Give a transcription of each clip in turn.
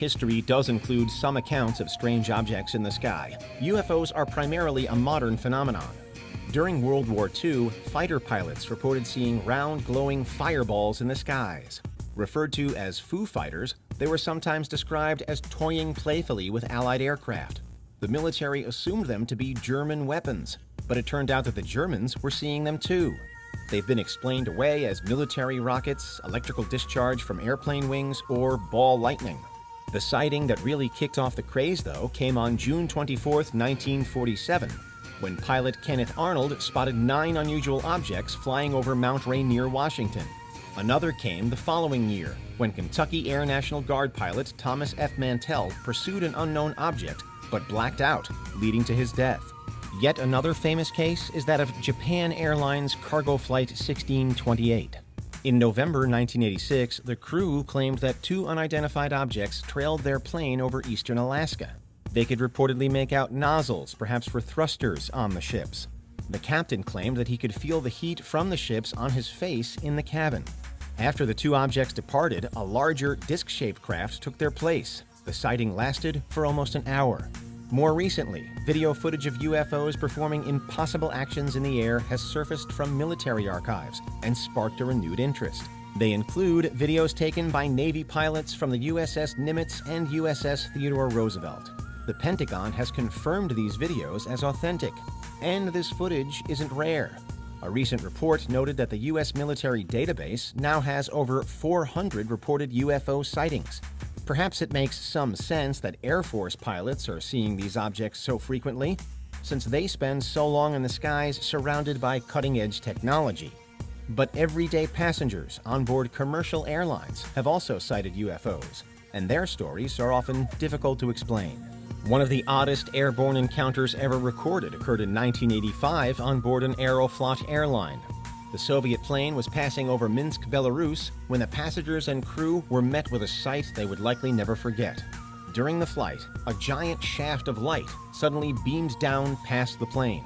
History does include some accounts of strange objects in the sky. UFOs are primarily a modern phenomenon. During World War II, fighter pilots reported seeing round, glowing fireballs in the skies. Referred to as Foo Fighters, they were sometimes described as toying playfully with Allied aircraft. The military assumed them to be German weapons, but it turned out that the Germans were seeing them too. They've been explained away as military rockets, electrical discharge from airplane wings, or ball lightning. The sighting that really kicked off the craze, though, came on June 24, 1947, when pilot Kenneth Arnold spotted 9 unusual objects flying over Mount Rainier, Washington. Another came the following year, when Kentucky Air National Guard pilot Thomas F. Mantell pursued an unknown object, but blacked out, leading to his death. Yet another famous case is that of Japan Airlines Cargo Flight 1628. In November 1986, the crew claimed that 2 unidentified objects trailed their plane over eastern Alaska. They could reportedly make out nozzles, perhaps for thrusters, on the ships. The captain claimed that he could feel the heat from the ships on his face in the cabin. After the 2 objects departed, a larger disc-shaped craft took their place. The sighting lasted for almost an hour. More recently, video footage of UFOs performing impossible actions in the air has surfaced from military archives and sparked a renewed interest. They include videos taken by Navy pilots from the USS Nimitz and USS Theodore Roosevelt. The Pentagon has confirmed these videos as authentic, and this footage isn't rare. A recent report noted that the U.S. military database now has over 400 reported UFO sightings. Perhaps it makes some sense that Air Force pilots are seeing these objects so frequently, since they spend so long in the skies surrounded by cutting-edge technology. But everyday passengers on board commercial airlines have also sighted UFOs, and their stories are often difficult to explain. One of the oddest airborne encounters ever recorded occurred in 1985 on board an Aeroflot airline. The Soviet plane was passing over Minsk, Belarus, when the passengers and crew were met with a sight they would likely never forget. During the flight, a giant shaft of light suddenly beamed down past the plane.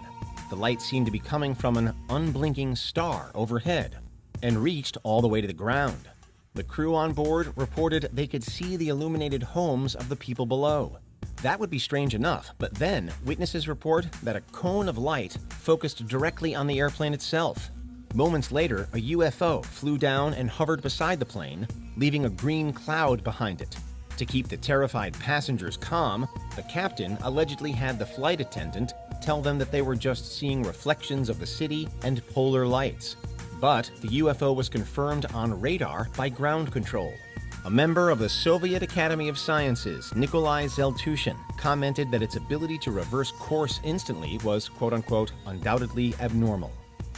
The light seemed to be coming from an unblinking star overhead and reached all the way to the ground. The crew on board reported they could see the illuminated homes of the people below. That would be strange enough, but then witnesses report that a cone of light focused directly on the airplane itself. Moments later, a UFO flew down and hovered beside the plane, leaving a green cloud behind it. To keep the terrified passengers calm, the captain allegedly had the flight attendant tell them that they were just seeing reflections of the city and polar lights. But the UFO was confirmed on radar by ground control. A member of the Soviet Academy of Sciences, Nikolai Zeltushin, commented that its ability to reverse course instantly was, quote-unquote, undoubtedly abnormal.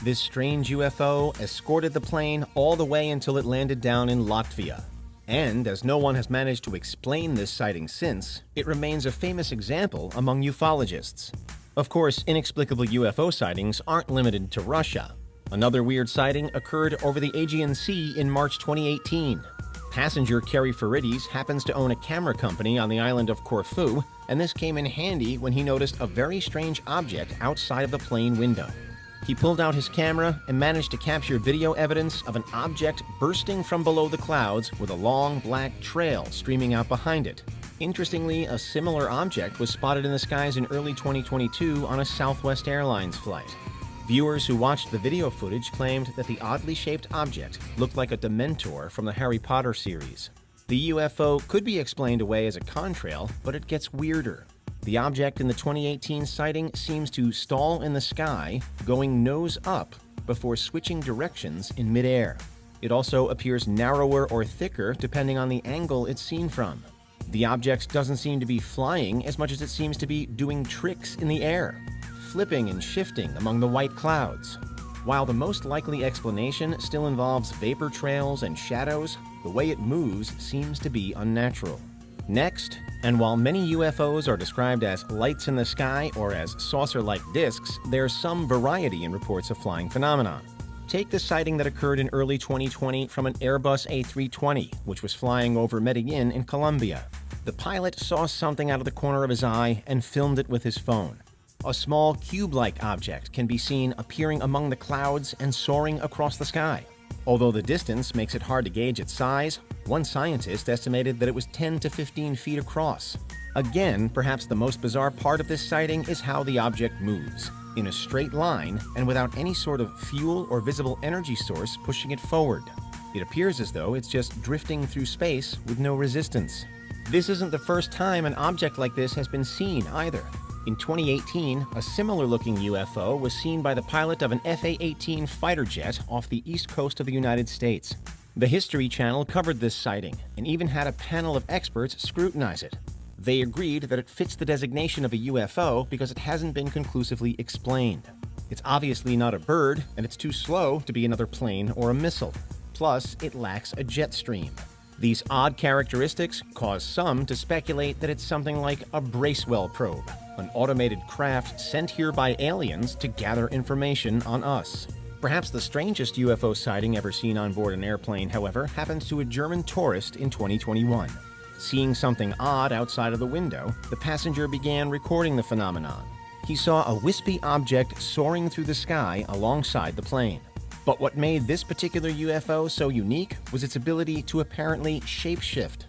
This strange UFO escorted the plane all the way until it landed down in Latvia. And as no one has managed to explain this sighting since, it remains a famous example among ufologists. Of course, inexplicable UFO sightings aren't limited to Russia. Another weird sighting occurred over the Aegean Sea in March 2018. Passenger Kerry Farides happens to own a camera company on the island of Corfu, and this came in handy when he noticed a very strange object outside of the plane window. He pulled out his camera and managed to capture video evidence of an object bursting from below the clouds with a long black trail streaming out behind it. Interestingly, a similar object was spotted in the skies in early 2022 on a Southwest Airlines flight. Viewers who watched the video footage claimed that the oddly shaped object looked like a Dementor from the Harry Potter series. The UFO could be explained away as a contrail, but it gets weirder. The object in the 2018 sighting seems to stall in the sky, going nose up, before switching directions in midair. It also appears narrower or thicker depending on the angle it's seen from. The object doesn't seem to be flying as much as it seems to be doing tricks in the air, flipping and shifting among the white clouds. While the most likely explanation still involves vapor trails and shadows, the way it moves seems to be unnatural. Next, and while many UFOs are described as lights in the sky or as saucer-like discs, there's some variety in reports of flying phenomena. Take the sighting that occurred in early 2020 from an Airbus A320, which was flying over Medellin in Colombia. The pilot saw something out of the corner of his eye and filmed it with his phone. A small cube-like object can be seen appearing among the clouds and soaring across the sky. Although the distance makes it hard to gauge its size, one scientist estimated that it was 10 to 15 feet across. Again, perhaps the most bizarre part of this sighting is how the object moves, in a straight line and without any sort of fuel or visible energy source pushing it forward. It appears as though it's just drifting through space with no resistance. This isn't the first time an object like this has been seen either. In 2018, a similar-looking UFO was seen by the pilot of an FA-18 fighter jet off the east coast of the United States. The History Channel covered this sighting and even had a panel of experts scrutinize it. They agreed that it fits the designation of a UFO because it hasn't been conclusively explained. It's obviously not a bird, and it's too slow to be another plane or a missile. Plus, it lacks a jet stream. These odd characteristics cause some to speculate that it's something like a Bracewell probe, an automated craft sent here by aliens to gather information on us. Perhaps the strangest UFO sighting ever seen on board an airplane, however, happened to a German tourist in 2021. Seeing something odd outside of the window, the passenger began recording the phenomenon. He saw a wispy object soaring through the sky alongside the plane. But what made this particular UFO so unique was its ability to apparently shapeshift.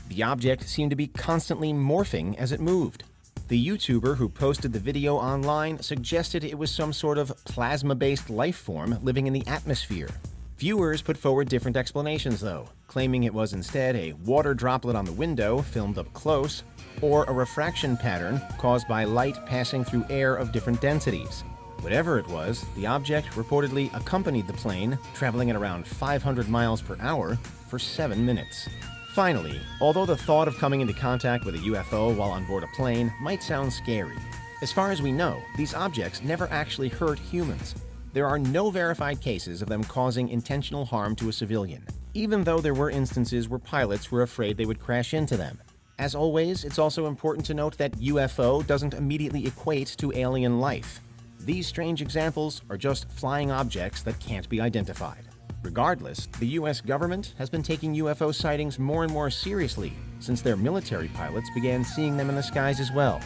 The object seemed to be constantly morphing as it moved. The YouTuber who posted the video online suggested it was some sort of plasma-based life form living in the atmosphere. Viewers put forward different explanations, though, claiming it was instead a water droplet on the window filmed up close, or a refraction pattern caused by light passing through air of different densities. Whatever it was, the object reportedly accompanied the plane, traveling at around 500 miles per hour for 7 minutes. Finally, although the thought of coming into contact with a UFO while on board a plane might sound scary, as far as we know, these objects never actually hurt humans. There are no verified cases of them causing intentional harm to a civilian, even though there were instances where pilots were afraid they would crash into them. As always, it's also important to note that UFO doesn't immediately equate to alien life. These strange examples are just flying objects that can't be identified. Regardless, the US government has been taking UFO sightings more and more seriously since their military pilots began seeing them in the skies as well.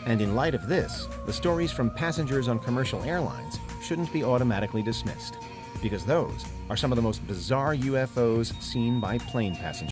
And in light of this, the stories from passengers on commercial airlines shouldn't be automatically dismissed, because those are some of the most bizarre UFOs seen by plane passengers.